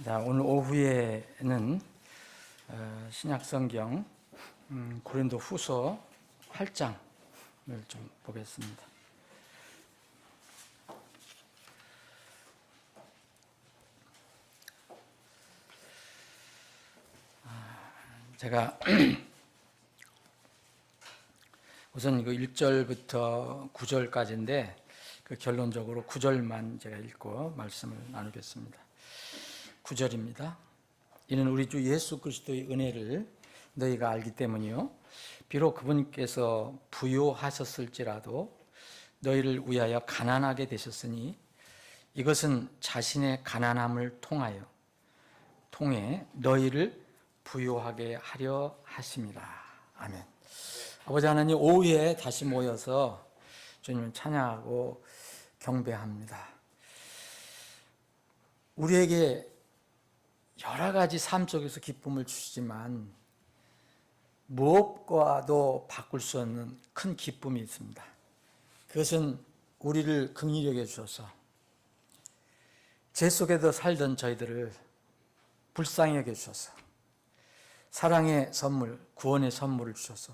자, 오늘 오후에는 신약성경 고린도 후서 8장을 좀 보겠습니다. 제가 우선 이거 1절부터 9절까지인데 그 결론적으로 9절만 제가 읽고 말씀을 나누겠습니다. 9절입니다. 이는 우리 주 예수 그리스도의 은혜를 너희가 알기 때문이요 비록 그분께서 부요하셨을지라도 너희를 위하여 가난하게 되셨으니 이것은 자신의 가난함을 통해 너희를 부요하게 하려 하심이라. 아멘. 아버지 하나님, 오후에 다시 모여서 주님을 찬양하고 경배합니다. 우리에게 여러 가지 삶 속에서 기쁨을 주시지만 무엇과도 바꿀 수 없는 큰 기쁨이 있습니다. 그것은 우리를 긍휼히 여겨 주셔서 죄 속에도 살던 저희들을 불쌍히 여겨 주셔서 사랑의 선물, 구원의 선물을 주셔서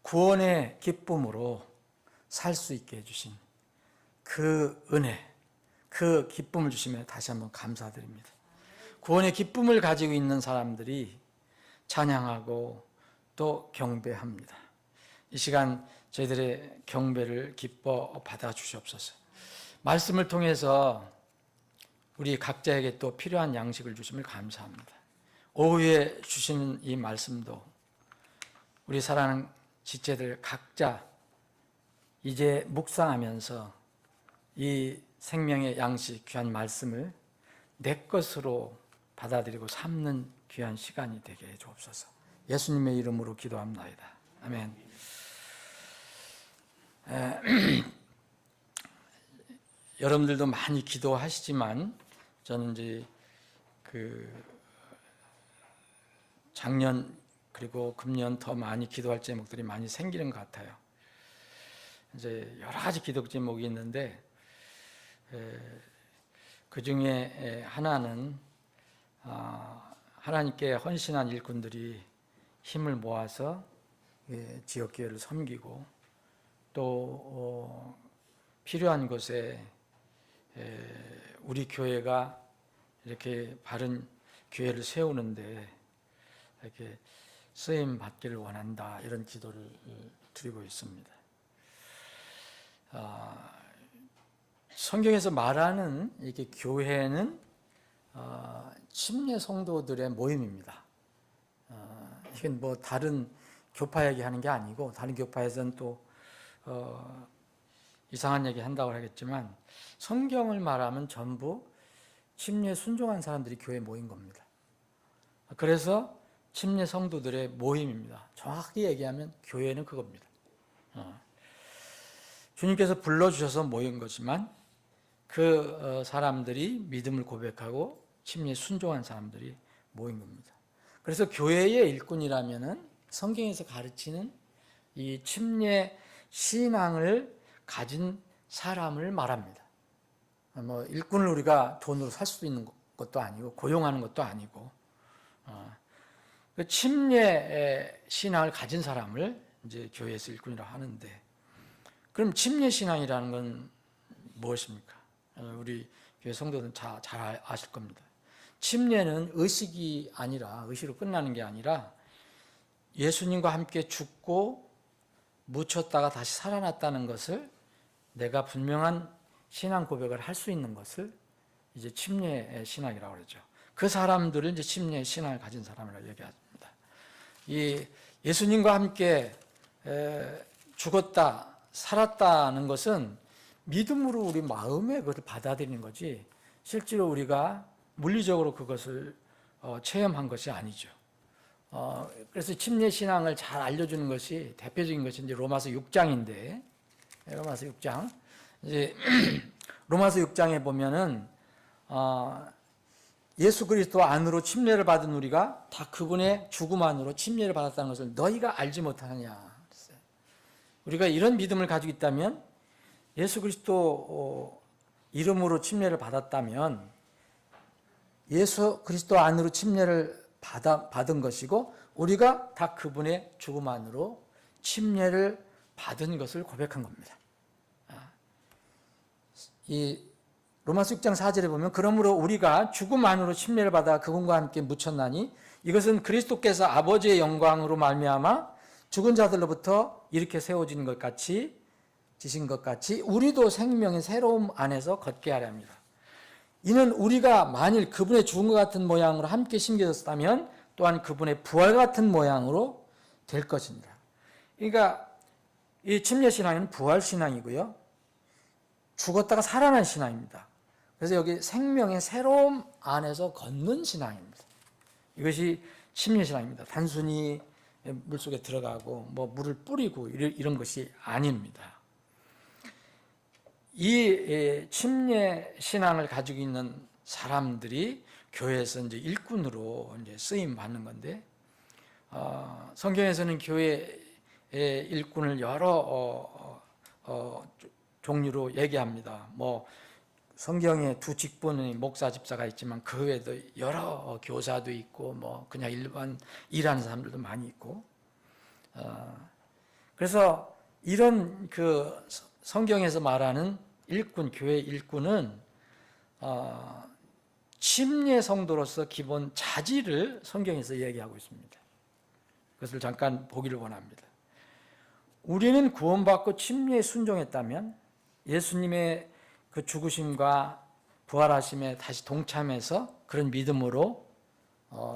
구원의 기쁨으로 살 수 있게 해주신 그 은혜, 그 기쁨을 주시며 다시 한번 감사드립니다. 구원의 기쁨을 가지고 있는 사람들이 찬양하고 또 경배합니다. 이 시간 저희들의 경배를 기뻐 받아주시옵소서. 말씀을 통해서 우리 각자에게 또 필요한 양식을 주심을 감사합니다. 오후에 주시는 이 말씀도 우리 사랑하는 지체들 각자 이제 묵상하면서 이 생명의 양식, 귀한 말씀을 내 것으로 받아들이고 삼는 귀한 시간이 되게 해 주옵소서. 예수님의 이름으로 기도합나이다. 아멘. 여러분들도 많이 기도하시지만 저는 이제 작년 그리고 금년 더 많이 기도할 제목들이 많이 생기는 것 같아요. 이제 여러 가지 기도 제목이 있는데 그 중에 하나는 하나님께 헌신한 일꾼들이 힘을 모아서 지역교회를 섬기고 또 필요한 곳에 우리 교회가 이렇게 바른 교회를 세우는데 이렇게 쓰임 받기를 원한다, 이런 기도를 드리고 있습니다. 성경에서 말하는 이렇게 교회는 침례 성도들의 모임입니다. 이건 뭐 다른 교파 얘기하는 게 아니고 다른 교파에서는 또 이상한 얘기 한다고 하겠지만 성경을 말하면 전부 침례 순종한 사람들이 교회에 모인 겁니다. 그래서 침례 성도들의 모임입니다. 정확히 얘기하면 교회는 그겁니다. 주님께서 불러주셔서 모인 거지만 그 사람들이 믿음을 고백하고 침례 순종한 사람들이 모인 겁니다. 그래서 교회의 일꾼이라면은 성경에서 가르치는 이 침례 신앙을 가진 사람을 말합니다. 뭐 일꾼을 우리가 돈으로 살 수 있는 것도 아니고 고용하는 것도 아니고 그 침례 신앙을 가진 사람을 이제 교회에서 일꾼이라고 하는데, 그럼 침례 신앙이라는 건 무엇입니까? 우리 교회 성도들은 잘 아실 겁니다. 침례는 의식으로 끝나는 게 아니라 예수님과 함께 죽고 묻혔다가 다시 살아났다는 것을 내가 분명한 신앙 고백을 할 수 있는 것을 이제 침례 신앙이라고 그러죠. 그 사람들을 이제 침례 신앙을 가진 사람이라고 얘기합니다. 이 예수님과 함께 죽었다 살았다는 것은 믿음으로 우리 마음에 그것을 받아들이는 거지 실제로 우리가 물리적으로 그것을 체험한 것이 아니죠. 그래서 침례 신앙을 잘 알려주는 것이 대표적인 것이 이제 로마서 6장인데, 로마서 6장 이제 로마서 6장에 보면은 예수 그리스도 안으로 침례를 받은 우리가 다 그분의 죽음 안으로 침례를 받았다는 것을 너희가 알지 못하느냐. 우리가 이런 믿음을 가지고 있다면, 예수 그리스도 이름으로 침례를 받았다면 예수 그리스도 안으로 침례를 받은 것이고 우리가 다 그분의 죽음 안으로 침례를 받은 것을 고백한 겁니다. 이 로마서 6장 4절에 보면 그러므로 우리가 죽음 안으로 침례를 받아 그분과 함께 묻혔나니 이것은 그리스도께서 아버지의 영광으로 말미암아 죽은 자들로부터 이렇게 세워진 것 같이 지신 것 같이 우리도 생명의 새로움 안에서 걷게 하려 합니다. 이는 우리가 만일 그분의 죽은 것 같은 모양으로 함께 심겨졌다면 또한 그분의 부활 같은 모양으로 될 것입니다. 그러니까 이 침례신앙은 부활신앙이고요. 죽었다가 살아난 신앙입니다. 그래서 여기 생명의 새로움 안에서 걷는 신앙입니다. 이것이 침례신앙입니다. 단순히 물속에 들어가고 뭐 물을 뿌리고 이런 것이 아닙니다. 이 침례신앙을 가지고 있는 사람들이 교회에서 이제 일꾼으로 이제 쓰임 받는 건데, 성경에서는 교회의 일꾼을 여러 종류로 얘기합니다. 뭐 성경에 두 직분의 목사 집사가 있지만 그 외에도 여러 교사도 있고 뭐 그냥 일반 일하는 사람들도 많이 있고, 그래서 이런 그 성경에서 말하는 일꾼, 교회 일꾼은 침례 성도로서 기본 자질을 성경에서 얘기하고 있습니다. 그것을 잠깐 보기를 원합니다. 우리는 구원받고 침례에 순종했다면 예수님의 그 죽으심과 부활하심에 다시 동참해서 그런 믿음으로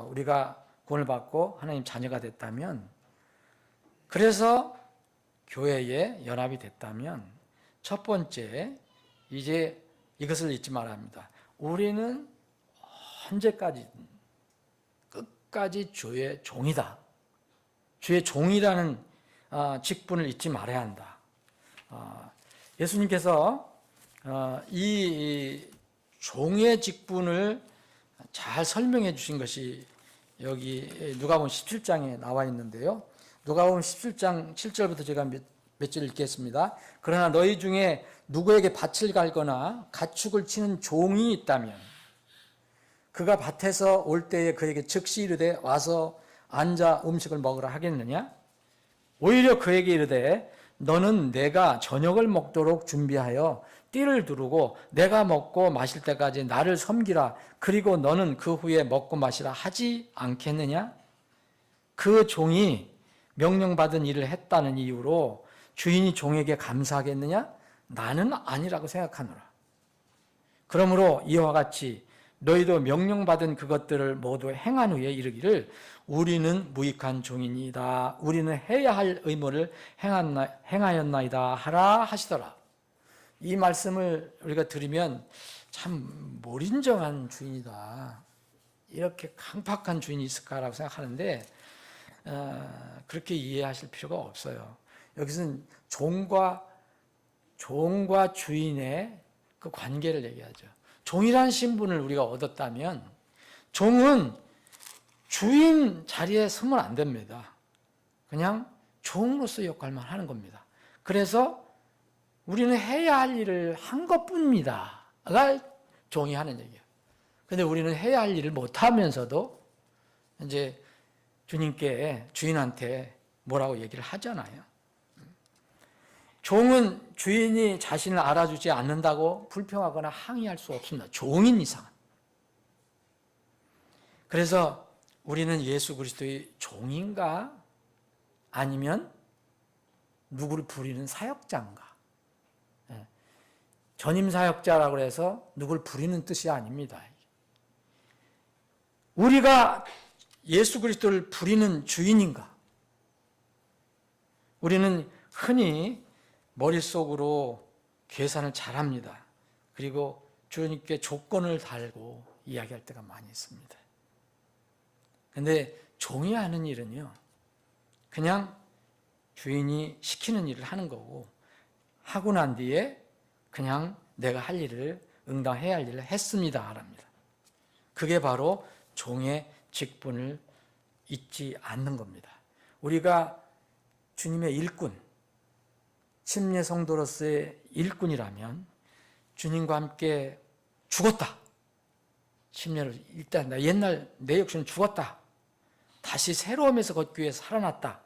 우리가 구원을 받고 하나님 자녀가 됐다면, 그래서 교회에 연합이 됐다면 첫 번째 이제 이것을 잊지 말아야 합니다. 우리는 언제까지 끝까지 주의 종이다. 주의 종이라는 직분을 잊지 말아야 한다. 예수님께서 이 종의 직분을 잘 설명해 주신 것이 여기 누가복음 17장에 나와 있는데요. 누가복음 17장 7절부터 제가 몇 절 읽겠습니다. 그러나 너희 중에 누구에게 밭을 갈거나 가축을 치는 종이 있다면 그가 밭에서 올 때에 그에게 즉시 이르되 와서 앉아 음식을 먹으라 하겠느냐? 오히려 그에게 이르되 너는 내가 저녁을 먹도록 준비하여 띠를 두르고 내가 먹고 마실 때까지 나를 섬기라. 그리고 너는 그 후에 먹고 마시라 하지 않겠느냐? 그 종이 명령받은 일을 했다는 이유로 주인이 종에게 감사하겠느냐? 나는 아니라고 생각하노라. 그러므로 이와 같이 너희도 명령받은 그것들을 모두 행한 후에 이르기를 우리는 무익한 종이니이다. 우리는 해야 할 의무를 행하였나이다 하라 하시더라. 이 말씀을 우리가 들으면 참 몰인정한 주인이다. 이렇게 강팍한 주인이 있을까라고 생각하는데 그렇게 이해하실 필요가 없어요. 여기서는 종과 주인의 그 관계를 얘기하죠. 종이라는 신분을 우리가 얻었다면 종은 주인 자리에 서면 안 됩니다. 그냥 종으로서 역할만 하는 겁니다. 그래서 우리는 해야 할 일을 한 것뿐입니다. 가 종이 하는 얘기예요. 근데 우리는 해야 할 일을 못 하면서도 이제 주인한테 뭐라고 얘기를 하잖아요. 종은 주인이 자신을 알아주지 않는다고 불평하거나 항의할 수 없습니다. 종인 이상은. 그래서 우리는 예수 그리스도의 종인가 아니면 누구를 부리는 사역자인가? 전임 사역자라고 해서 누구를 부리는 뜻이 아닙니다. 우리가 예수 그리스도를 부리는 주인인가? 우리는 흔히 머릿속으로 계산을 잘합니다. 그리고 주님께 조건을 달고 이야기할 때가 많이 있습니다. 그런데 종이 하는 일은요, 그냥 주인이 시키는 일을 하는 거고 하고 난 뒤에 그냥 내가 할 일을 응당해야 할 일을 했습니다 합니다. 그게 바로 종의 직분을 잊지 않는 겁니다. 우리가 주님의 일꾼, 침례 성도로서의 일꾼이라면 주님과 함께 죽었다. 침례를 일단 나 옛날 내 육신은 죽었다. 다시 새로움에서 걷기 위해 살아났다.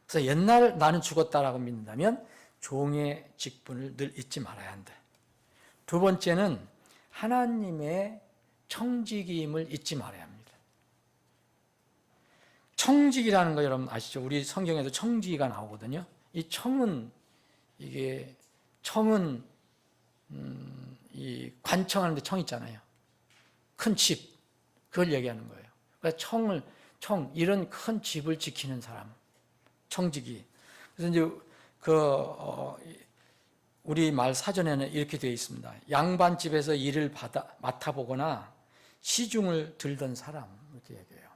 그래서 옛날 나는 죽었다라고 믿는다면 종의 직분을 늘 잊지 말아야 한다. 두 번째는 하나님의 청직임을 잊지 말아야 합니다. 청직이라는 거 여러분 아시죠? 우리 성경에도 청지기가 나오거든요. 이 청은 이 관청하는데 청 있잖아요. 큰 집, 그걸 얘기하는 거예요. 그러니까 이런 큰 집을 지키는 사람, 청지기. 그래서 이제 우리 말 사전에는 이렇게 되어 있습니다. 양반집에서 일을 맡아보거나 시중을 들던 사람, 이렇게 얘기해요.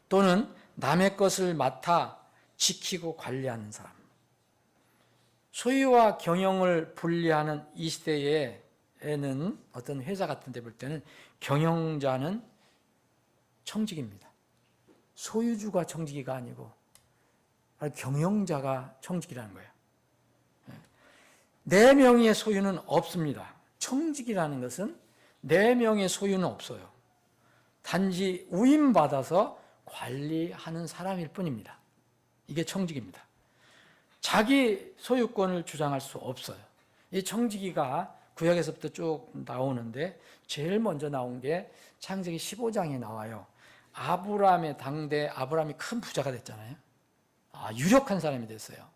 또는 남의 것을 맡아 지키고 관리하는 사람. 소유와 경영을 분리하는 이 시대에는 어떤 회사 같은 데 볼 때는 경영자는 청직입니다. 소유주가 청지기가 아니고 경영자가 청직이라는 거예요. 내 명의의 소유는 없습니다. 청직이라는 것은 내 명의의 소유는 없어요. 단지 위임받아서 관리하는 사람일 뿐입니다. 이게 청직입니다. 자기 소유권을 주장할 수 없어요. 이 청지기가 구약에서부터 쭉 나오는데 제일 먼저 나온 게 창세기 15장에 나와요. 아브라함의 당대 아브라함이 큰 부자가 됐잖아요. 유력한 사람이 됐어요.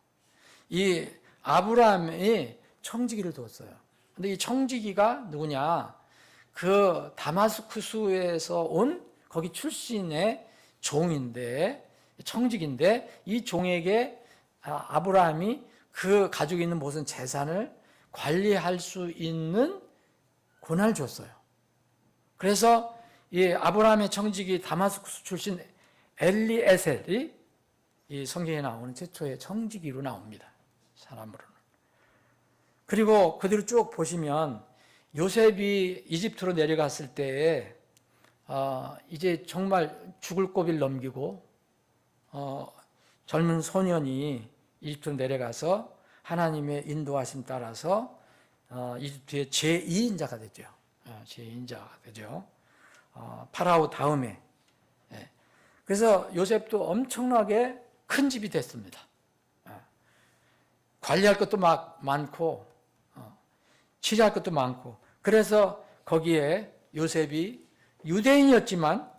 이 아브라함이 청지기를 두었어요. 근데 이 청지기가 누구냐? 그 다마스쿠스에서 온 거기 출신의 종인데, 청직인데 이 종에게 아브라함이 그 가지고 있는 모든 재산을 관리할 수 있는 권한을 줬어요. 그래서 이 아브라함의 청직이 다마스쿠스 출신 엘리에셀이 이 성경에 나오는 최초의 청지기로 나옵니다. 사람으로는. 그리고 그대로 쭉 보시면 요셉이 이집트로 내려갔을 때에 이제 정말 죽을 고비를 넘기고 젊은 소년이 이집트로 내려가서 하나님의 인도하심 따라서 이집트의 제2인자가 되죠. 제2인자가 되죠. 파라오 다음에. 그래서 요셉도 엄청나게 큰 집이 됐습니다. 관리할 것도 많고 치료할 것도 많고. 그래서 거기에 요셉이 유대인이었지만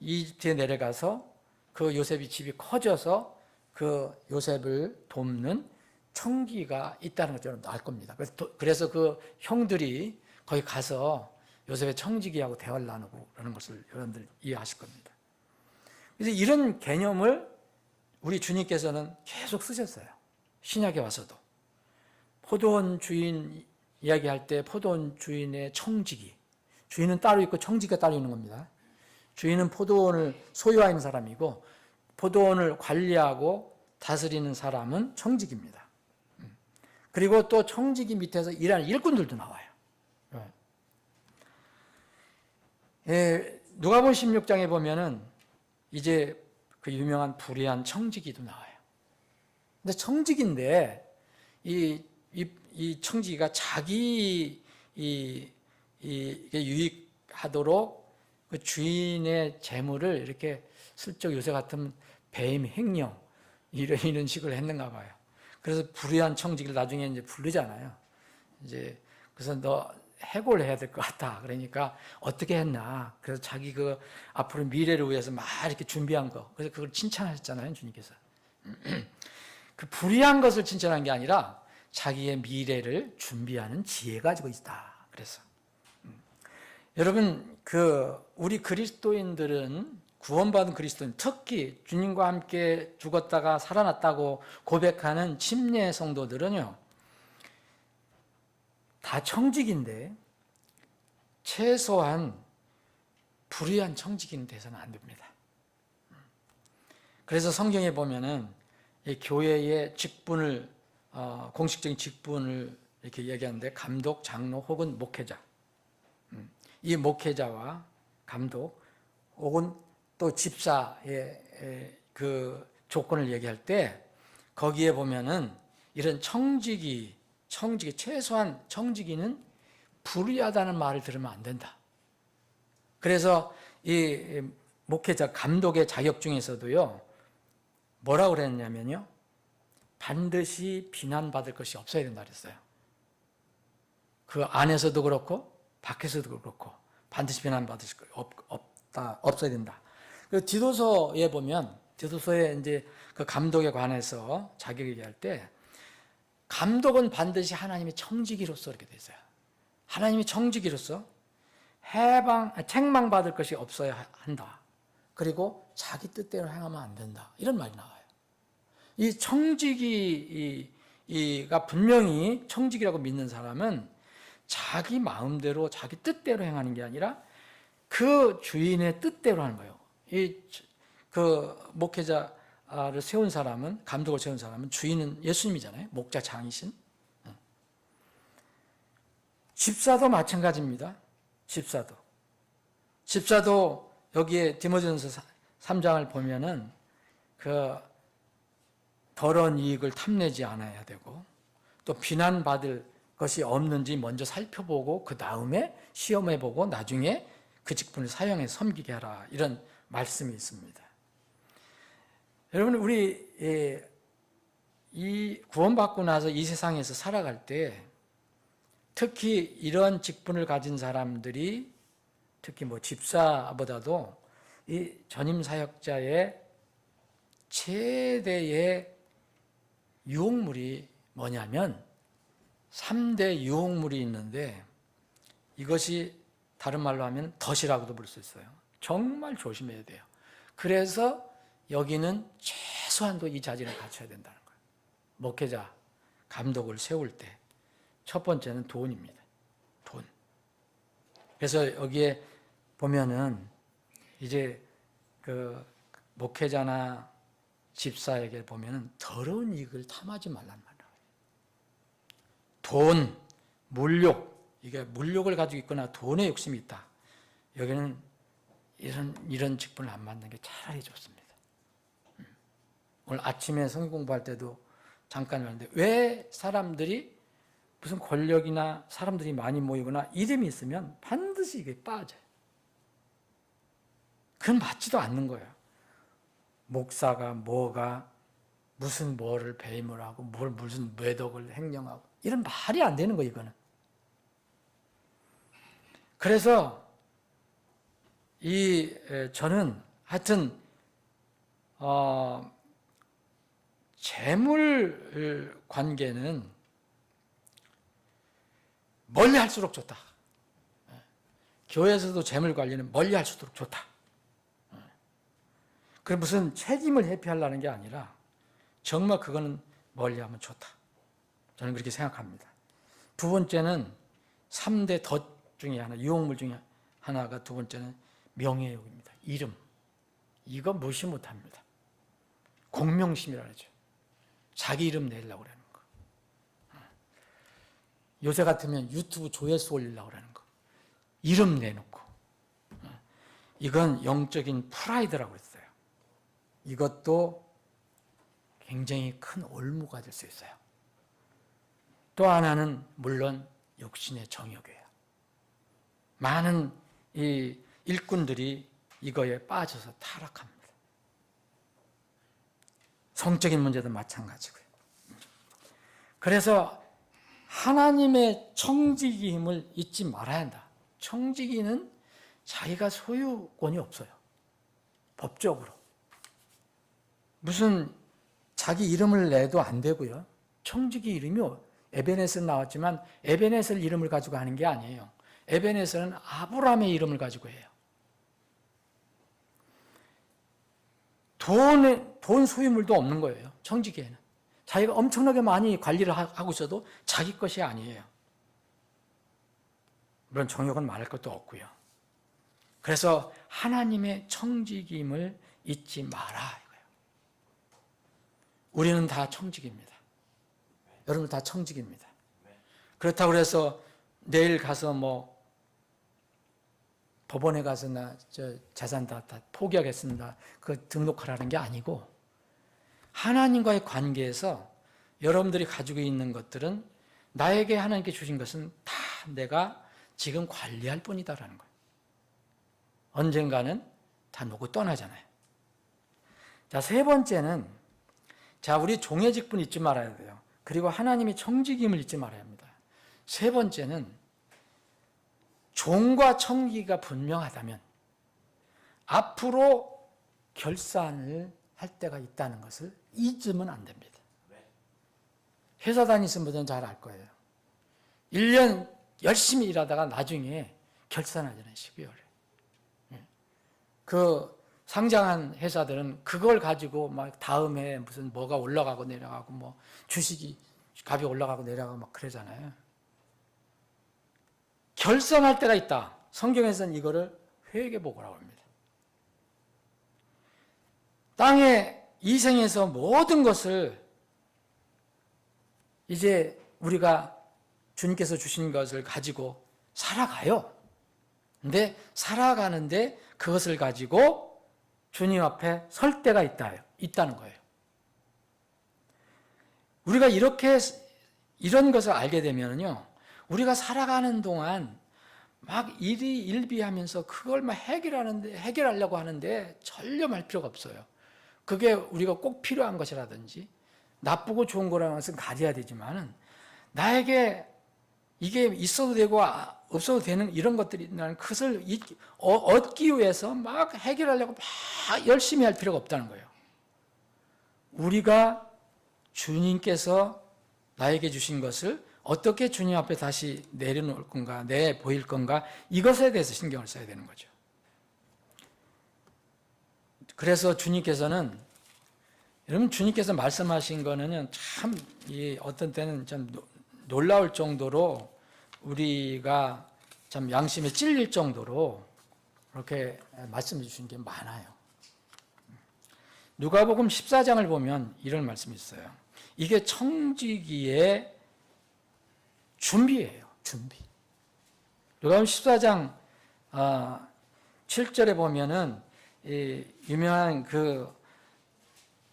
이집트에 내려가서 그 요셉이 집이 커져서 그 요셉을 돕는 청지기가 있다는 걸 여러분도 알 겁니다. 그래서 그 형들이 거기 가서 요셉의 청지기하고 대화를 나누고 그러는 것을 여러분들 이해하실 겁니다. 그래서 이런 개념을 우리 주님께서는 계속 쓰셨어요. 신약에 와서도. 포도원 주인 이야기할 때 포도원 주인의 청지기. 주인은 따로 있고 청지기가 따로 있는 겁니다. 주인은 포도원을 소유하고 있는 사람이고 포도원을 관리하고 다스리는 사람은 청지기입니다. 그리고 또 청지기 밑에서 일하는 일꾼들도 나와요. 누가복음 16장에 보면은 이제 그 유명한 불의한 청지기도 나와요. 근데 청지기인데 이 청지기가 자기 유익하도록 그 주인의 재물을 이렇게 슬쩍 요새 같은 배임 횡령 이런 식으로 했는가 봐요. 그래서 불의한 청지기를 나중에 이제 부르잖아요. 이제 그래서 너 해고를 해야 될 것 같다. 그러니까 어떻게 했나. 그래서 자기 그 앞으로 미래를 위해서 막 이렇게 준비한 거. 그래서 그걸 칭찬하셨잖아요, 주님께서. 그 불의한 것을 칭찬한 게 아니라 자기의 미래를 준비하는 지혜가 가지고 있다. 그래서 여러분 우리 그리스도인들은 구원받은 그리스도인, 특히 주님과 함께 죽었다가 살아났다고 고백하는 침례 성도들은요, 다 청직인데 최소한 불의한 청직인 돼서는 안 됩니다. 그래서 성경에 보면은 이 교회의 직분을 공식적인 직분을 이렇게 얘기하는데 감독, 장로 혹은 목회자. 이 목회자와 감독 혹은 또 집사의 그 조건을 얘기할 때 거기에 보면은 이런 청지기 최소한 청지기는 불의하다는 말을 들으면 안 된다. 그래서 이 목회자 감독의 자격 중에서도요, 뭐라고 그랬냐면요, 반드시 비난받을 것이 없어야 된다 그랬어요. 그 안에서도 그렇고 밖에서도 그렇고 반드시 비난받을 것 없어야 된다. 그 디도서에 보면, 디도서에 이제 그 감독에 관해서 자격 얘기할 때, 감독은 반드시 하나님의 청지기로서 이렇게 돼 있어요. 하나님의 청지기로서 책망받을 것이 없어야 한다. 그리고 자기 뜻대로 행하면 안 된다. 이런 말이 나와요. 이 청지기가 분명히 청지기라고 믿는 사람은 자기 마음대로 자기 뜻대로 행하는 게 아니라 그 주인의 뜻대로 하는 거예요. 그 목회자를 세운 사람은, 감독을 세운 사람은 주인은 예수님이잖아요. 목자 장이신. 집사도 마찬가지입니다. 집사도 여기에 디모데전서 3장을 보면은 그 더러운 이익을 탐내지 않아야 되고, 또 비난받을 것이 없는지 먼저 살펴보고 그 다음에 시험해보고 나중에 그 직분을 사용해 섬기게 하라, 이런 말씀이 있습니다. 여러분, 우리 이 구원받고 나서 이 세상에서 살아갈 때 특히 이런 직분을 가진 사람들이, 특히 뭐 집사보다도 이 전임 사역자의 최대의 유혹물이 뭐냐면 3대 유혹물이 있는데, 이것이 다른 말로 하면 덫이라고도 부를 수 있어요. 정말 조심해야 돼요. 그래서 여기는 최소한도 이 자질을 갖춰야 된다는 거예요. 목회자, 감독을 세울 때 첫 번째는 돈입니다. 돈. 그래서 여기에 보면은 이제 그 목회자나 집사에게 보면은 더러운 이익을 탐하지 말란 말이에요. 돈, 물욕, 이게 물욕을 가지고 있거나 돈에 욕심이 있다. 여기는 이런 직분을 안 맡는 게 차라리 좋습니다. 오늘 아침에 성경 공부할 때도 잠깐 했는데, 왜 사람들이 무슨 권력이나 사람들이 많이 모이거나 이름이 있으면 반드시 이게 빠져요. 그건 맞지도 않는 거예요. 목사가 뭐가 무슨 뭐를 배임을 하고 무슨 매덕을 횡령하고 이런 말이 안 되는 거예요, 이거는. 그래서 저는 하여튼 재물 관계는 멀리 할수록 좋다. 교회에서도 재물 관리는 멀리 할수록 좋다. 그 무슨 책임을 회피하려는 게 아니라 정말 그거는 멀리 하면 좋다. 저는 그렇게 생각합니다. 두 번째는 3대 덫 중에 하나, 유혹물 중에 하나가, 두 번째는 명예욕입니다. 이름. 이거 무시 못합니다. 공명심이라 그러죠. 자기 이름 내려고 그러는 거. 요새 같으면 유튜브 조회수 올리려고 그러는 거. 이름 내놓고. 이건 영적인 프라이드라고 했어요. 이것도 굉장히 큰 올무가 될 수 있어요. 또 하나는 물론 육신의 정욕이에요. 많은 이 일꾼들이 이거에 빠져서 타락합니다. 성적인 문제도 마찬가지고요. 그래서 하나님의 청지기임을 잊지 말아야 한다. 청지기는 자기가 소유권이 없어요. 법적으로. 무슨 자기 이름을 내도 안 되고요. 청지기 이름이 에베네셀 나왔지만 에베네셀 이름을 가지고 하는 게 아니에요. 에베네셀은 아브라함의 이름을 가지고 해요. 돈 소유물도 없는 거예요. 청지기에는. 자기가 엄청나게 많이 관리를 하고 있어도 자기 것이 아니에요. 물론 정욕은 말할 것도 없고요. 그래서 하나님의 청지기임을 잊지 마라 이거예요. 우리는 다 청지기입니다. 여러분 다 청지기입니다. 그렇다고 해서 내일 가서 뭐 법원에 가서 나 재산 다 포기하겠습니다. 그 등록하라는 게 아니고, 하나님과의 관계에서 여러분들이 가지고 있는 것들은 나에게 하나님께 주신 것은 다 내가 지금 관리할 뿐이다라는 거예요. 언젠가는 다 놓고 떠나잖아요. 자, 세 번째는, 자, 우리 종의 직분 잊지 말아야 돼요. 그리고 하나님이 청지기임을 잊지 말아야 합니다. 세 번째는 종과 청지기가 분명하다면 앞으로 결산을 할 때가 있다는 것을 잊으면 안 됩니다. 회사 다니시는 분들은 잘 알 거예요. 1년 열심히 일하다가 나중에 결산하잖아요. 12월에. 그 상장한 회사들은 그걸 가지고 막 다음에 무슨 뭐가 올라가고 내려가고 뭐 주식이 값이 올라가고 내려가고 막 그러잖아요. 결산할 때가 있다. 성경에서는 이거를 회개보고라고 합니다. 땅에 이 생에서 모든 것을 이제 우리가 주님께서 주신 것을 가지고 살아가요. 근데 살아가는데 그것을 가지고 주님 앞에 설 때가 있다는 거예요. 우리가 이런 것을 알게 되면요, 우리가 살아가는 동안 막 일비하면서 그걸 막 해결하려고 하는데 전념할 필요가 없어요. 그게 우리가 꼭 필요한 것이라든지 나쁘고 좋은 거라는 것은 가려야 되지만은 나에게 이게 있어도 되고 없어도 되는 이런 것들이 나는 그것을 얻기 위해서 막 해결하려고 막 열심히 할 필요가 없다는 거예요. 우리가 주님께서 나에게 주신 것을 어떻게 주님 앞에 다시 내려놓을 건가, 내보일 건가, 이것에 대해서 신경을 써야 되는 거죠. 그래서 주님께서는, 여러분, 주님께서 말씀하신 거는 참 어떤 때는 좀 놀라울 정도로 우리가 참 양심에 찔릴 정도로 그렇게 말씀해 주신 게 많아요. 누가복음 14장을 보면 이런 말씀이 있어요. 이게 청지기의 준비예요. 준비. 누가복음 14장 7절에 보면은 유명한 그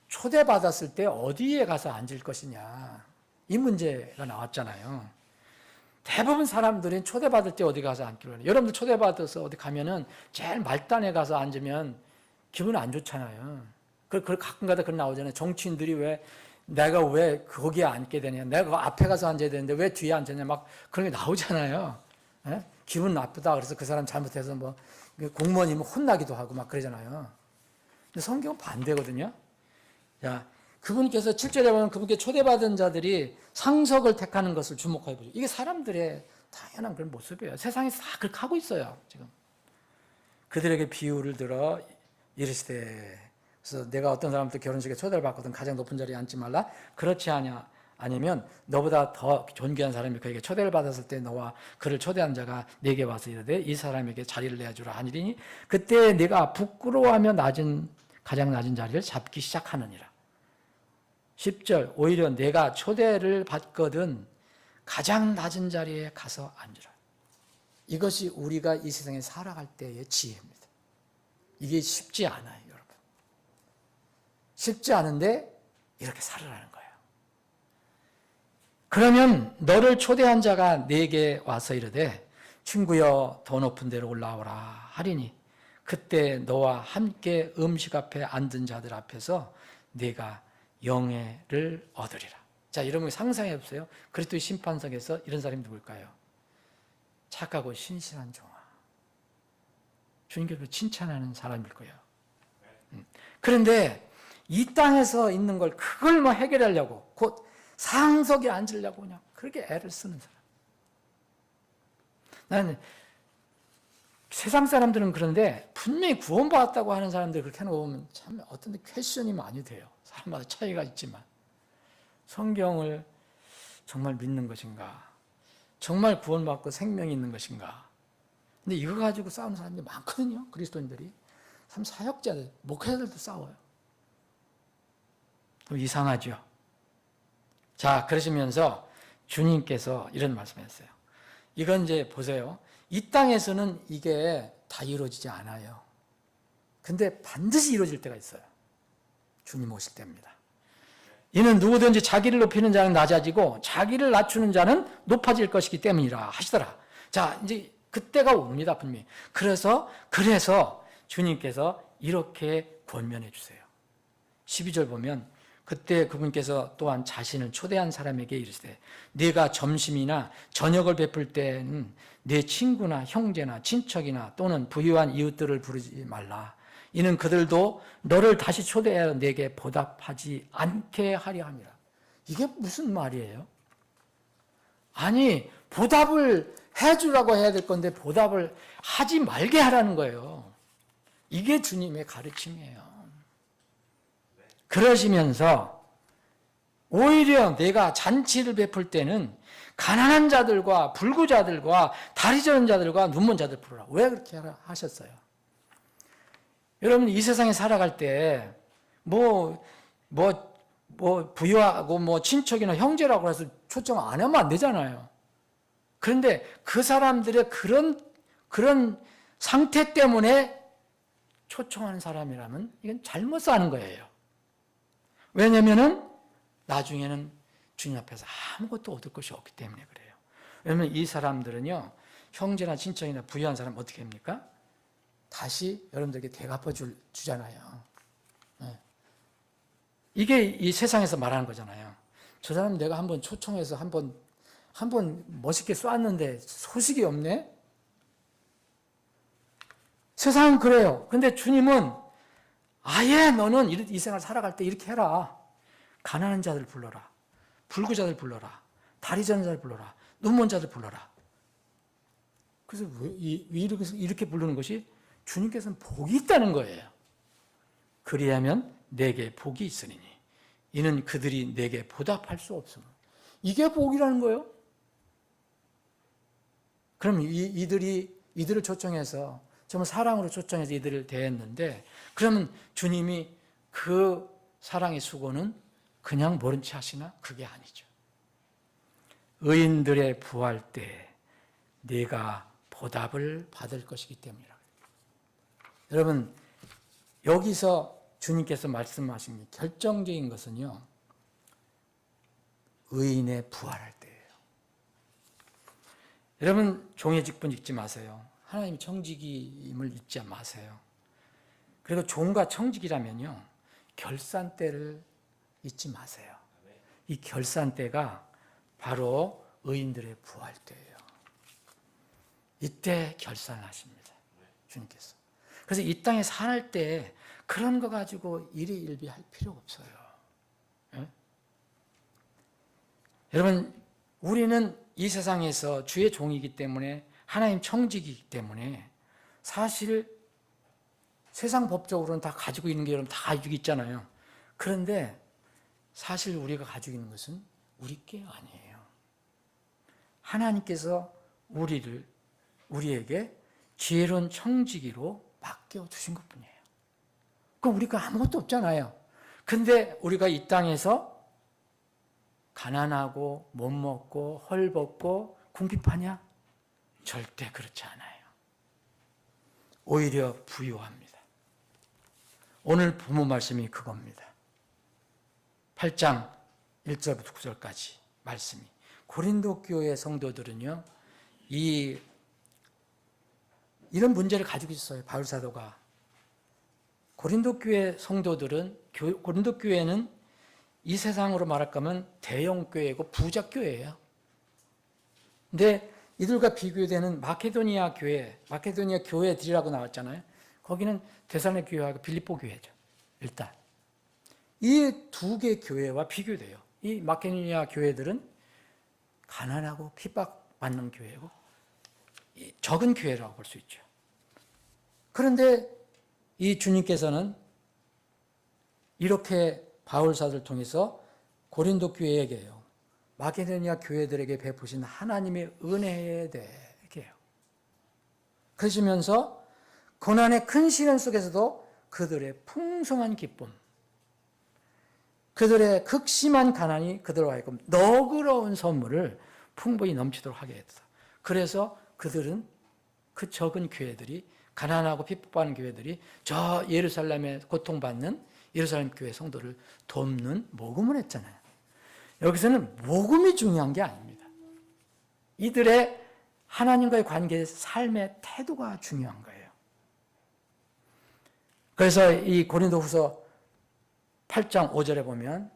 초대받았을 때 어디에 가서 앉을 것이냐, 이 문제가 나왔잖아요. 대부분 사람들이 초대받을 때 어디 가서 앉기로 해요. 여러분들 초대받아서 어디 가면은 제일 말단에 가서 앉으면 기분 안 좋잖아요. 가끔가다 그런 나오잖아요. 정치인들이 내가 왜 거기에 앉게 되냐, 내가 앞에 가서 앉아야 되는데 왜 뒤에 앉았냐, 막 그런 게 나오잖아요. 예? 기분 나쁘다 그래서 그 사람 잘못해서 뭐 공무원이면 혼나기도 하고 막 그러잖아요. 근데 성경은 반대거든요. 자, 그분께서 7절에 보면 그분께 초대받은 자들이 상석을 택하는 것을 주목해 보죠. 이게 사람들의 당연한 그런 모습이에요. 세상이 다 그렇게 하고 있어요, 지금. 그들에게 비유를 들어 이르시되, 그래서 내가 어떤 사람한테 결혼식에 초대를 받거든 가장 높은 자리에 앉지 말라. 그렇지 아니면 너보다 더 존귀한 사람이 그에게 초대를 받았을 때 너와 그를 초대한 자가 내게 와서 이르되 이 사람에게 자리를 내주라 하니니 그때 내가 부끄러워하며 가장 낮은 자리를 잡기 시작하느니라. 10절, 오히려 내가 초대를 받거든 가장 낮은 자리에 가서 앉으라. 이것이 우리가 이 세상에 살아갈 때의 지혜입니다. 이게 쉽지 않아요, 여러분. 쉽지 않은데 이렇게 살으라는 거예요. 그러면 너를 초대한 자가 내게 와서 이르되 친구여 더 높은 데로 올라오라 하리니 그때 너와 함께 음식 앞에 앉은 자들 앞에서 내가 영예를 얻으리라. 자, 여러분 상상해 보세요. 그리스도의 심판석에서 이런 사람이 누굴까요? 착하고 신실한 종아. 주님께서 칭찬하는 사람일 거예요. 그런데 이 땅에서 있는 걸 그걸 뭐 해결하려고 곧 상석에 앉으려고 그냥 그렇게 애를 쓰는 사람. 나는 세상 사람들은 그런데 분명히 구원받았다고 하는 사람들 그렇게 하는 거 보면 참 어떤 데 퀘션이 많이 돼요. 사람마다 차이가 있지만 성경을 정말 믿는 것인가? 정말 구원받고 생명이 있는 것인가? 근데 이거 가지고 싸우는 사람들이 많거든요. 그리스도인들이. 참 사역자들, 목회자들도 싸워요. 좀 이상하죠? 자, 그러시면서 주님께서 이런 말씀을 했어요. 이건 이제 보세요. 이 땅에서는 이게 다 이루어지지 않아요. 근데 반드시 이루어질 때가 있어요. 주님 오실 때입니다. 이는 누구든지 자기를 높이는 자는 낮아지고 자기를 낮추는 자는 높아질 것이기 때문이라 하시더라. 자, 이제 그때가 옵니다, 분명히. 그래서 주님께서 이렇게 권면해 주세요. 12절 보면 그때 그분께서 또한 자신을 초대한 사람에게 이르시되 네가 점심이나 저녁을 베풀 때는 네 친구나 형제나 친척이나 또는 부유한 이웃들을 부르지 말라. 이는 그들도 너를 다시 초대하여 내게 보답하지 않게 하려 함이라. 이게 무슨 말이에요? 아니, 보답을 해주라고 해야 될 건데 보답을 하지 말게 하라는 거예요. 이게 주님의 가르침이에요. 그러시면서 오히려 내가 잔치를 베풀 때는 가난한 자들과 불구자들과 다리 저은 자들과 눈먼 자들 부르라. 왜 그렇게 하셨어요? 여러분 이 세상에 살아갈 때 부유하고 친척이나 형제라고 해서 초청 안 하면 안 되잖아요. 그런데 그 사람들의 그런 상태 때문에 초청하는 사람이라면 이건 잘못 사는 거예요. 왜냐면은 나중에는 주님 앞에서 아무것도 얻을 것이 없기 때문에 그래요. 왜냐면 이 사람들은요, 형제나 친척이나 부유한 사람 어떻게 합니까? 다시 여러분들에게 대갚아 주잖아요. 네. 이게 이 세상에서 말하는 거잖아요. 저 사람 내가 한번 초청해서 한번 멋있게 쐈는데 소식이 없네? 세상은 그래요. 근데 주님은 아예 너는 이 생활 살아갈 때 이렇게 해라. 가난한 자들 불러라. 불구자들 불러라. 다리 저는 자들 불러라. 눈먼 자들 불러라. 그래서 왜 이렇게 부르는 것이 주님께서는 복이 있다는 거예요. 그리하면 내게 복이 있으리니 이는 그들이 내게 보답할 수 없으므로. 이게 복이라는 거예요. 그럼 이들을 초청해서 정말 사랑으로 초청해서 이들을 대했는데 그러면 주님이 그 사랑의 수고는 그냥 모른 채 하시나? 그게 아니죠. 의인들의 부활 때 네가 보답을 받을 것이기 때문이라. 여러분 여기서 주님께서 말씀하신 결정적인 것은요, 의인의 부활할 때예요. 여러분 종의 직분 잊지 마세요. 하나님 청지기임을 잊지 마세요. 그리고 종과 청지기라면요, 결산대를 잊지 마세요. 이 결산대가 바로 의인들의 부활 때예요. 이때 결산하십니다, 주님께서. 그래서 이 땅에 살 때 그런 거 가지고 일희일비할 필요 없어요. 예? 여러분 우리는 이 세상에서 주의 종이기 때문에, 하나님 청지기이기 때문에 사실 세상 법적으로는 다 가지고 있는 게 여러분 다 가지고 있잖아요. 그런데 사실 우리가 가지고 있는 것은 우리 게 아니에요. 하나님께서 우리에게 지혜로운 청지기로 맡겨주신 것뿐이에요. 그럼 우리가 아무것도 없잖아요. 근데 우리가 이 땅에서 가난하고 못 먹고 헐벗고 궁핍하냐? 절대 그렇지 않아요. 오히려 부유합니다. 오늘 본문 말씀이 그겁니다. 8장 1절부터 9절까지 말씀이, 고린도 교회 성도들은요 이런 문제를 가지고 있어요. 바울 사도가 고린도 교회 성도들은, 고린도 교회는 이 세상으로 말할 거면 대형 교회고 부자 교회예요. 근데 이들과 비교되는 마케도니아 교회들이라고 나왔잖아요. 거기는 데살로니가 교회하고 빌립보 교회죠. 일단 이 두 개 교회와 비교돼요. 이 마케도니아 교회들은 가난하고 핍박받는 교회고 적은 교회라고 볼 수 있죠. 그런데 이 주님께서는 이렇게 바울 사도를 통해서 고린도 교회에게요, 마케도니아 교회들에게 베푸신 하나님의 은혜에 대해 얘기해요. 그러시면서 고난의 큰 시련 속에서도 그들의 풍성한 기쁨, 그들의 극심한 가난이 그들로 하여금 너그러운 선물을 풍부히 넘치도록 하게 했다. 그래서 그들은, 그 적은 교회들이, 가난하고 핍박받는 교회들이 저 예루살렘에 고통받는 예루살렘 교회 성도를 돕는 모금을 했잖아요. 여기서는 모금이 중요한 게 아닙니다. 이들의 하나님과의 관계, 삶의 태도가 중요한 거예요. 그래서 이 고린도후서 8장 5절에 보면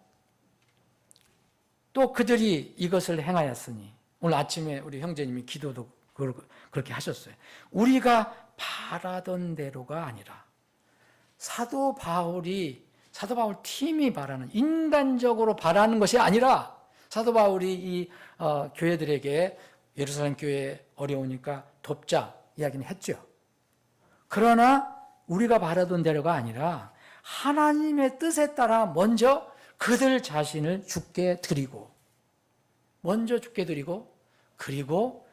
또 그들이 이것을 행하였으니, 오늘 아침에 우리 형제님이 기도도 그렇게 하셨어요. 우리가 바라던 대로가 아니라 사도 바울 팀이 바라는, 인간적으로 바라는 것이 아니라 사도 바울이 이 교회들에게 예루살렘 교회 어려우니까 돕자 이야기는 했죠. 그러나 우리가 바라던 대로가 아니라 하나님의 뜻에 따라 먼저 그들 자신을 주께 드리고, 그리고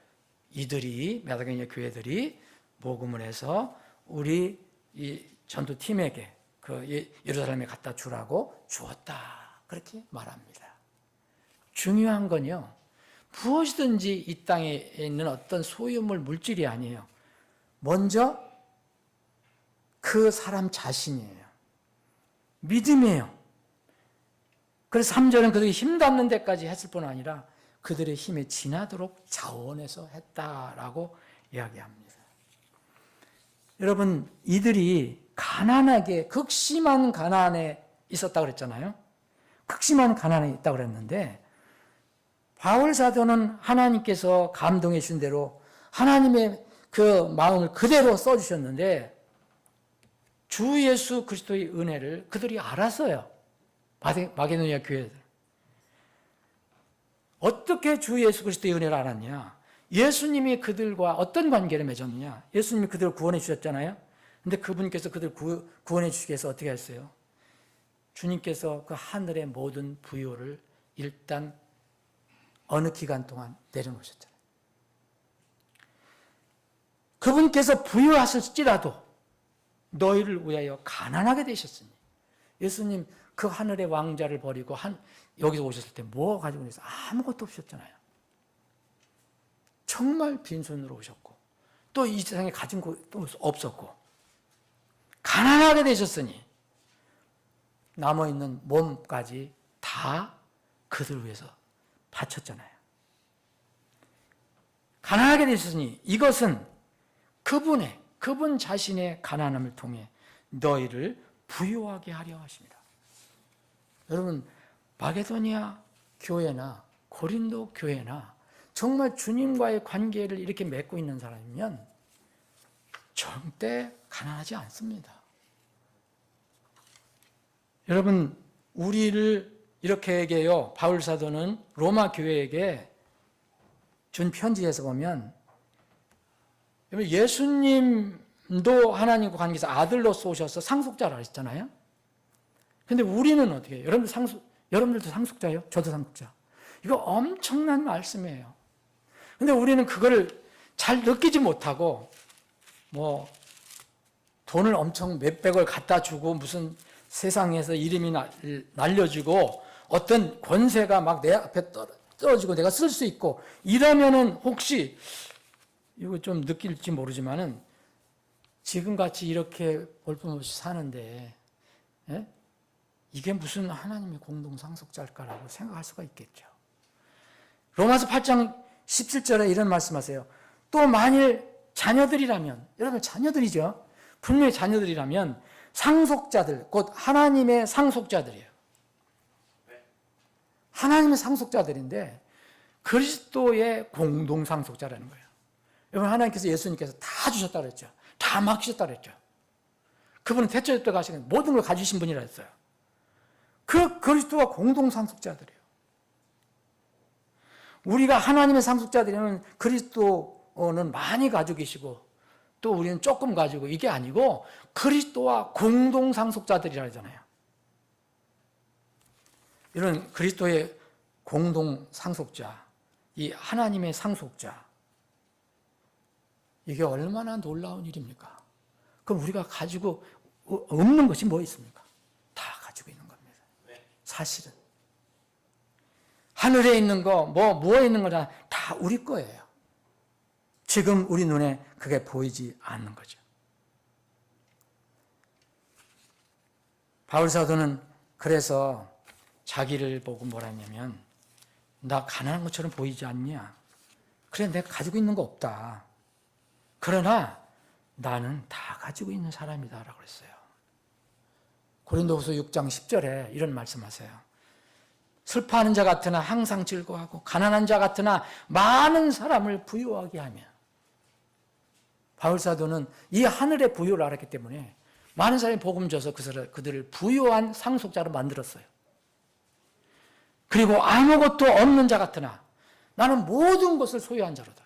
이들이, 마게도니아 교회들이 모금을 해서 우리 이 전도팀에게 예루살렘에 갖다 주라고 주었다, 그렇게 말합니다. 중요한 건요, 무엇이든지 이 땅에 있는 어떤 소유물, 물질이 아니에요. 먼저 그 사람 자신이에요. 믿음이에요. 그래서 3절은 그들이 힘 닿는 데까지 했을 뿐 아니라 그들의 힘에 지나도록 자원해서 했다라고 이야기합니다. 여러분, 이들이 가난하게, 극심한 가난에 있었다고 그랬잖아요. 극심한 가난에 있다고 그랬는데, 바울 사도는 하나님께서 감동해 주신 대로 하나님의 그 마음을 그대로 써주셨는데, 주 예수 그리스도의 은혜를 그들이 알았어요. 마게도니아 교회들. 어떻게 주 예수 그리스도의 은혜를 알았냐? 예수님이 그들과 어떤 관계를 맺었느냐? 예수님이 그들을 구원해 주셨잖아요. 근데 그분께서 그들을 구원해 주시기 위해서 어떻게 했어요? 주님께서 그 하늘의 모든 부요를 일단 어느 기간 동안 내려놓으셨잖아요. 그분께서 부유하실지라도 너희를 위하여 가난하게 되셨으니, 예수님 그 하늘의 왕자를 버리고 여기서 오셨을 때 뭐 가지고 오셨어요? 아무것도 없으셨잖아요. 정말 빈손으로 오셨고, 또 이 세상에 가진 것도 없었고, 가난하게 되셨으니 남아있는 몸까지 다 그들 위해서 바쳤잖아요. 가난하게 되셨으니 이것은 그분 자신의 가난함을 통해 너희를 부유하게 하려 하십니다. 여러분, 마게도니아 교회나 고린도 교회나 정말 주님과의 관계를 이렇게 맺고 있는 사람이면 절대 가난하지 않습니다. 여러분, 우리를 이렇게 얘기해요. 바울 사도는 로마 교회에게 준 편지에서 보면, 예수님도 하나님과 관계에서 아들로서 오셔서 상속자라 했잖아요. 근데 우리는 어떻게 해요? 여러분들도 상속자예요? 저도 상속자. 이거 엄청난 말씀이에요. 근데 우리는 그거를 잘 느끼지 못하고, 돈을 엄청 몇백을 갖다 주고, 무슨 세상에서 이름이 날려지고, 어떤 권세가 막 내 앞에 떨어지고 내가 쓸 수 있고, 이러면은 혹시, 이거 좀 느낄지 모르지만은, 지금같이 이렇게 볼품없이 사는데, 예? 이게 무슨 하나님의 공동 상속자일까라고 생각할 수가 있겠죠. 로마서 8장 17절에 이런 말씀하세요. 또 만일 자녀들이라면, 여러분 자녀들이죠. 분명히 자녀들이라면 상속자들, 곧 하나님의 상속자들이에요. 하나님의 상속자들인데 그리스도의 공동 상속자라는 거예요. 여러분, 하나님께서 예수님께서 다 주셨다고 그랬죠. 다 맡기셨다고 그랬죠. 그분은 태초에 때 가시는 모든 걸 가지신 분이라 했어요. 그 그리스도와 공동 상속자들이에요. 우리가 하나님의 상속자들이면 그리스도는 많이 가지고 계시고 또 우리는 조금 가지고, 이게 아니고 그리스도와 공동 상속자들이라 하잖아요. 이런 그리스도의 공동 상속자, 이 하나님의 상속자, 이게 얼마나 놀라운 일입니까? 그럼 우리가 가지고 없는 것이 뭐 있습니까? 다 가지고 있는 겁니다. 사실은 하늘에 있는 거, 무엇에 있는 거나 다 우리 거예요. 지금 우리 눈에 그게 보이지 않는 거죠. 바울 사도는 그래서 자기를 보고 뭐라 했냐면, 나 가난한 것처럼 보이지 않냐? 그래 내가 가지고 있는 거 없다. 그러나 나는 다 가지고 있는 사람이다 라고 그랬어요. 고린도후서 6장 10절에 이런 말씀하세요. 슬퍼하는 자 같으나 항상 즐거워하고 가난한 자 같으나 많은 사람을 부유하게 하며. 바울사도는 이 하늘의 부유를 알았기 때문에 많은 사람이 복음 줘서 그들을 부유한 상속자로 만들었어요. 그리고 아무것도 없는 자 같으나 나는 모든 것을 소유한 자로다.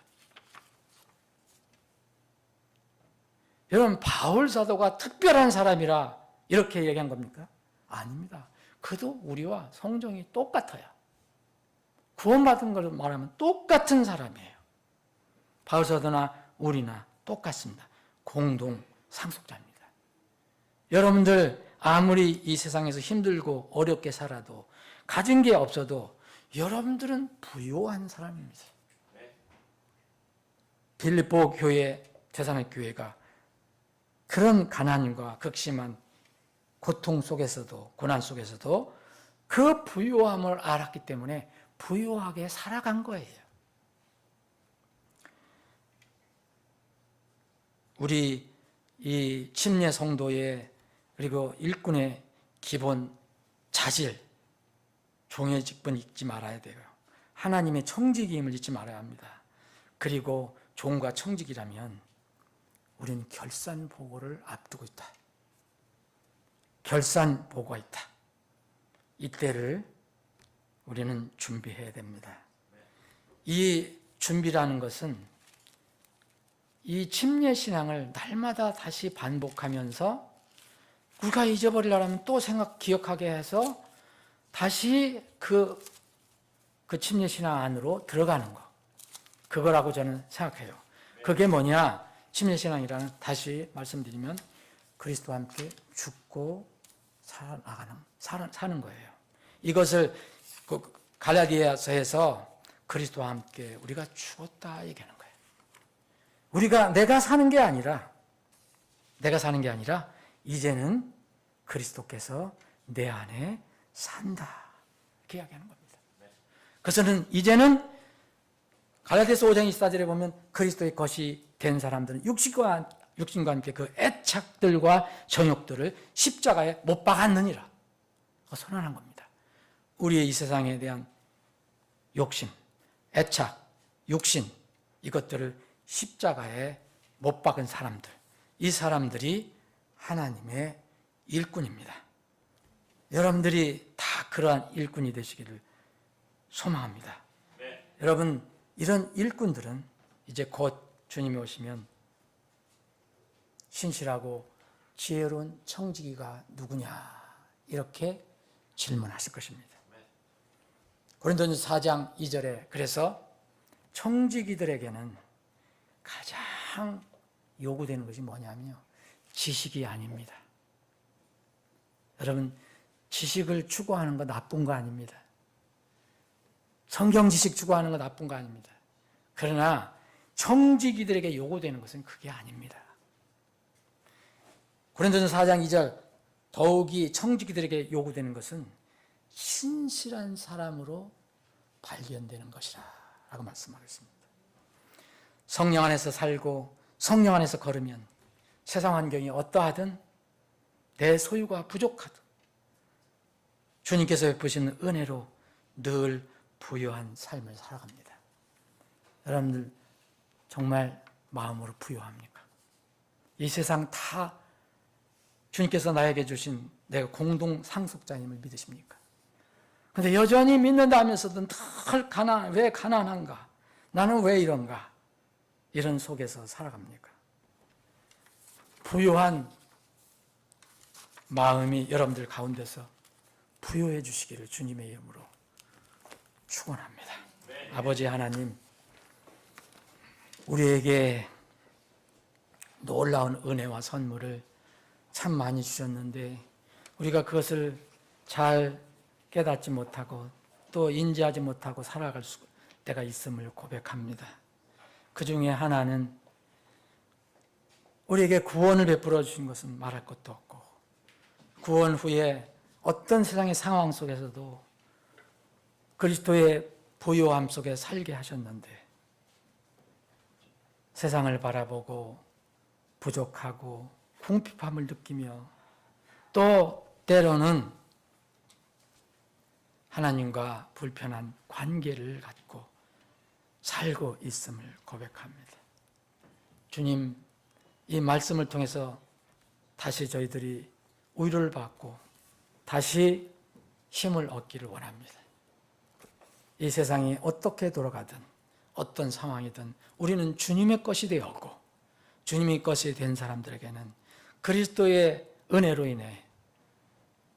여러분, 바울사도가 특별한 사람이라 이렇게 얘기한 겁니까? 아닙니다. 그도 우리와 성정이 똑같아요. 구원받은 걸 말하면 똑같은 사람이에요. 바울사도나 우리나 똑같습니다. 공동 상속자입니다. 여러분들 아무리 이 세상에서 힘들고 어렵게 살아도 가진 게 없어도 여러분들은 부유한 사람입니다. 빌립보 교회, 데살로니가 교회가 그런 가난과 극심한 고통 속에서도 고난 속에서도 그 부유함을 알았기 때문에 부유하게 살아간 거예요. 우리 이 침례 성도의 그리고 일꾼의 기본 자질, 종의 직분 잊지 말아야 돼요. 하나님의 청지기임을 잊지 말아야 합니다. 그리고 종과 청지기라면 우리는 결산보고를 앞두고 있다. 결산보고가 있다. 이때를 우리는 준비해야 됩니다. 이 준비라는 것은 이 침례신앙을 날마다 다시 반복하면서 우리가 잊어버리려면 또 기억하게 해서 다시 그 침례신앙 안으로 들어가는 거. 그거라고 저는 생각해요. 그게 뭐냐? 침례신앙이라는, 다시 말씀드리면 그리스도와 함께 죽고 사는 거예요. 이것을 갈라디아서에서 그리스도와 함께 우리가 죽었다 얘기하는 거예요. 우리가 내가 사는 게 아니라 이제는 그리스도께서 내 안에 산다 이렇게 이야기하는 겁니다. 그래서는 이제는 갈라디아서 5장 24절에 보면 그리스도의 것이 된 사람들은 육신과 함께 그 애착들과 정욕들을 십자가에 못 박았느니라 선언한 겁니다. 우리의 이 세상에 대한 욕심, 애착, 육신 이것들을 십자가에 못 박은 사람들, 이 사람들이 하나님의 일꾼입니다. 여러분들이 다 그러한 일꾼이 되시기를 소망합니다. 여러분, 이런 일꾼들은 이제 곧 주님이 오시면 신실하고 지혜로운 청지기가 누구냐 이렇게 질문하실 것입니다. 고린도전서 4장 2절에 그래서 청지기들에게는 가장 요구되는 것이 뭐냐면요, 지식이 아닙니다. 여러분, 지식을 추구하는 거 나쁜 거 아닙니다. 성경 지식 추구하는 거 나쁜 거 아닙니다. 그러나 청지기들에게 요구되는 것은 그게 아닙니다. 고린도전서 4장 2절 더욱이 청지기들에게 요구되는 것은 신실한 사람으로 발견되는 것이라 라고 말씀하겠습니다. 성령 안에서 살고 성령 안에서 걸으면 세상 환경이 어떠하든 내 소유가 부족하든 주님께서 베푸시는 은혜로 늘 부유한 삶을 살아갑니다. 여러분들 정말 마음으로 부유합니까? 이 세상 다 주님께서 나에게 주신 내가 공동 상속자님을 믿으십니까? 그런데 여전히 믿는다 하면서도 늘 왜 가난한가? 나는 왜 이런가? 이런 속에서 살아갑니까? 부유한 마음이 여러분들 가운데서 부유해 주시기를 주님의 이름으로 축원합니다. 아버지 하나님, 우리에게 놀라운 은혜와 선물을 참 많이 주셨는데 우리가 그것을 잘 깨닫지 못하고 또 인지하지 못하고 살아갈 때가 있음을 고백합니다. 그 중에 하나는 우리에게 구원을 베풀어 주신 것은 말할 것도 없고 구원 후에 어떤 세상의 상황 속에서도 그리스도의 부요함 속에 살게 하셨는데 세상을 바라보고 부족하고 궁핍함을 느끼며 또 때로는 하나님과 불편한 관계를 갖고 살고 있음을 고백합니다. 주님, 이 말씀을 통해서 다시 저희들이 위로를 받고 다시 힘을 얻기를 원합니다. 이 세상이 어떻게 돌아가든 어떤 상황이든 우리는 주님의 것이 되었고 주님의 것이 된 사람들에게는 그리스도의 은혜로 인해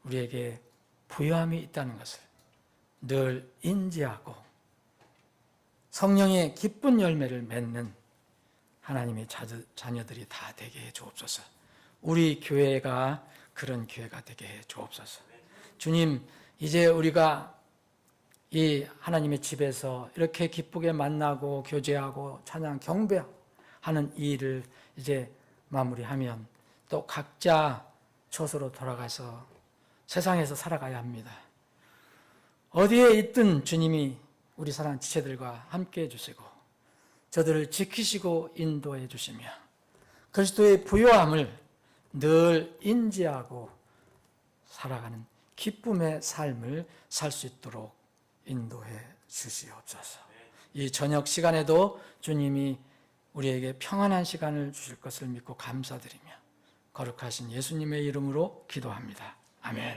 우리에게 부요함이 있다는 것을 늘 인지하고 성령의 기쁜 열매를 맺는 하나님의 자녀들이 다 되게 해 주옵소서. 우리 교회가 그런 교회가 되게 해 주옵소서. 주님, 이제 우리가 이 하나님의 집에서 이렇게 기쁘게 만나고 교제하고 찬양 경배하는 이 일을 이제 마무리하면 또 각자 처소로 돌아가서 세상에서 살아가야 합니다. 어디에 있든 주님이 우리 사랑하는 지체들과 함께 해주시고 저들을 지키시고 인도해 주시며 그리스도의 부요함을 늘 인지하고 살아가는 기쁨의 삶을 살 수 있도록 인도해 주시옵소서. 이 저녁 시간에도 주님이 우리에게 평안한 시간을 주실 것을 믿고 감사드리며 거룩하신 예수님의 이름으로 기도합니다. 아멘.